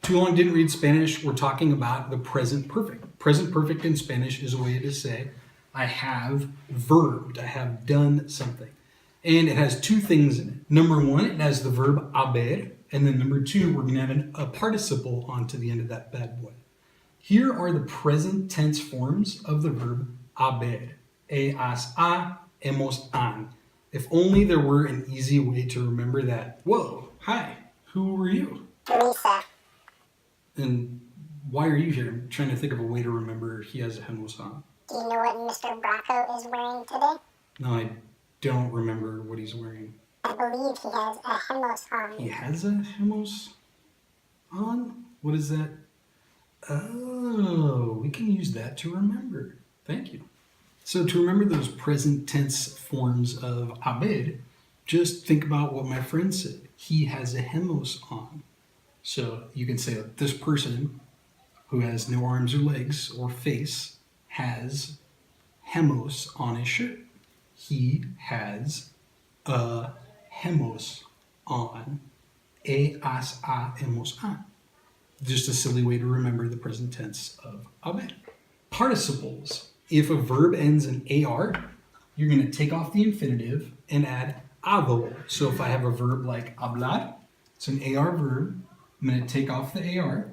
Too long didn't read Spanish. We're talking about the present perfect. Present perfect in Spanish is a way to say I have verbed, I have done something. And it has two things in it. Number one, it has the verb haber, and then number two, we're going to have a participle onto the end of that bad boy. Here are the present tense forms of the verb haber. Has, ha, hemos, han. If only there were an easy way to remember that. Whoa, hi, who are you? Lisa. And why are you here? I'm trying to think of a way to remember he has a hemos on. Do you know what Mr. Bracco is wearing today? No, I don't remember what he's wearing. I believe he has a hemos on. He has a hemos on? What is that? Oh, we can use that to remember. Thank you. So to remember those present tense forms of haber, just think about what my friend said. He has a hemos on. So you can say that this person who has no arms or legs or face has hemos on his shirt. He has a hemos on. Has, a, hemos on. Just a silly way to remember the present tense of haber. Participles. If a verb ends in AR, you're going to take off the infinitive and add ado. So if I have a verb like hablar, it's an AR verb. I'm going to take off the AR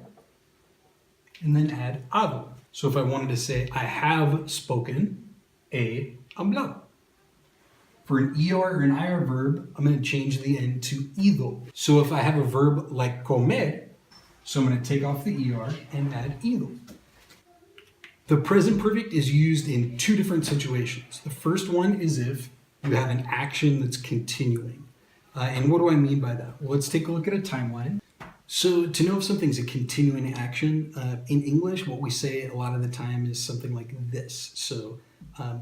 and then add ado. So if I wanted to say, I have spoken, he hablado. For an ER or an IR verb, I'm going to change the end to ido. So if I have a verb like comer, so I'm going to take off the ER and add ido. The present perfect is used in two different situations. The first one is if you have an action that's continuing. And what do I mean by that? Well, let's take a look at a timeline. So to know if something's a continuing action, in English, what we say a lot of the time is something like this. So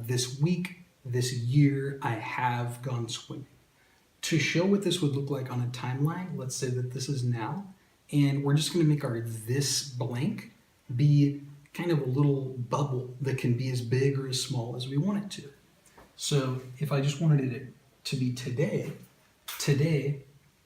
this week, this year, I have gone swimming. To show what this would look like on a timeline, let's say that this is now, and we're just going to make our this blank be kind of a little bubble that can be as big or as small as we want it to. So if I just wanted it to be today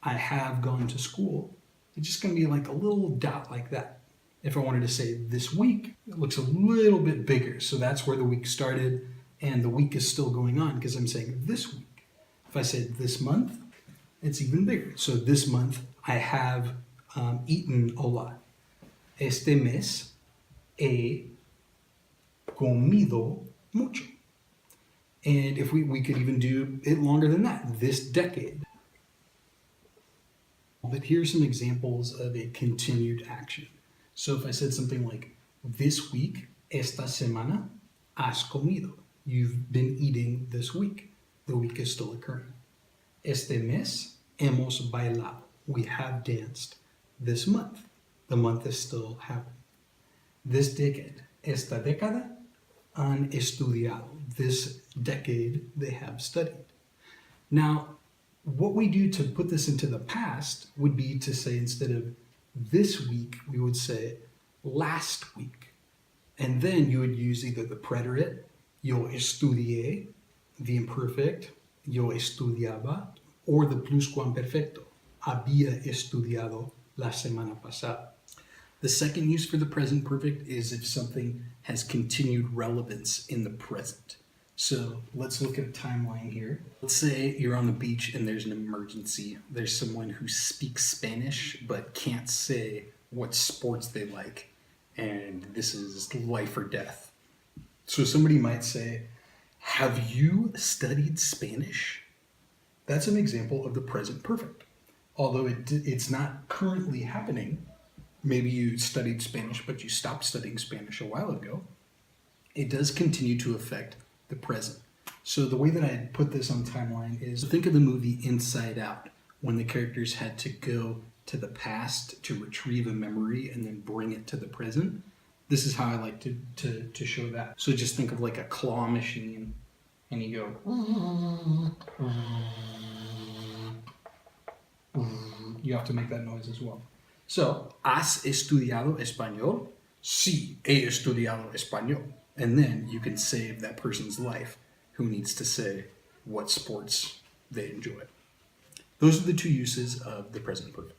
I have gone to school, it's just going to be like a little dot like that. If I wanted to say this week, it looks a little bit bigger. So that's where the week started and the week is still going on because I'm saying this week. If I said this month, it's even bigger. So this month I have eaten a lot. Este mes he comido mucho. And if we could even do it longer than that, this decade. But here's some examples of a continued action. So if I said something like, this week, esta semana, has comido. You've been eating this week. The week is still occurring. Este mes, hemos bailado. We have danced. This month, the month is still happening. This decade, esta década, han estudiado. This decade, they have studied. Now, what we do to put this into the past would be to say instead of this week, we would say last week. And then you would use either the preterite, yo estudié, the imperfect, yo estudiaba, or the pluscuamperfecto, había estudiado la semana pasada. The second use for the present perfect is if something has continued relevance in the present. So let's look at a timeline here. Let's say you're on the beach and there's an emergency. There's someone who speaks Spanish but can't say what sports they like. And this is life or death. So somebody might say, have you studied Spanish? That's an example of the present perfect. Although it's not currently happening. Maybe you studied Spanish, but you stopped studying Spanish a while ago. It does continue to affect the present. So the way that I put this on timeline is think of the movie Inside Out, when the characters had to go to the past to retrieve a memory and then bring it to the present. This is how I like to show that. So just think of like a claw machine, and you go, you have to make that noise as well. So, ¿has estudiado español? Sí, he estudiado español. And then you can save that person's life who needs to say what sports they enjoy. Those are the two uses of the present perfect.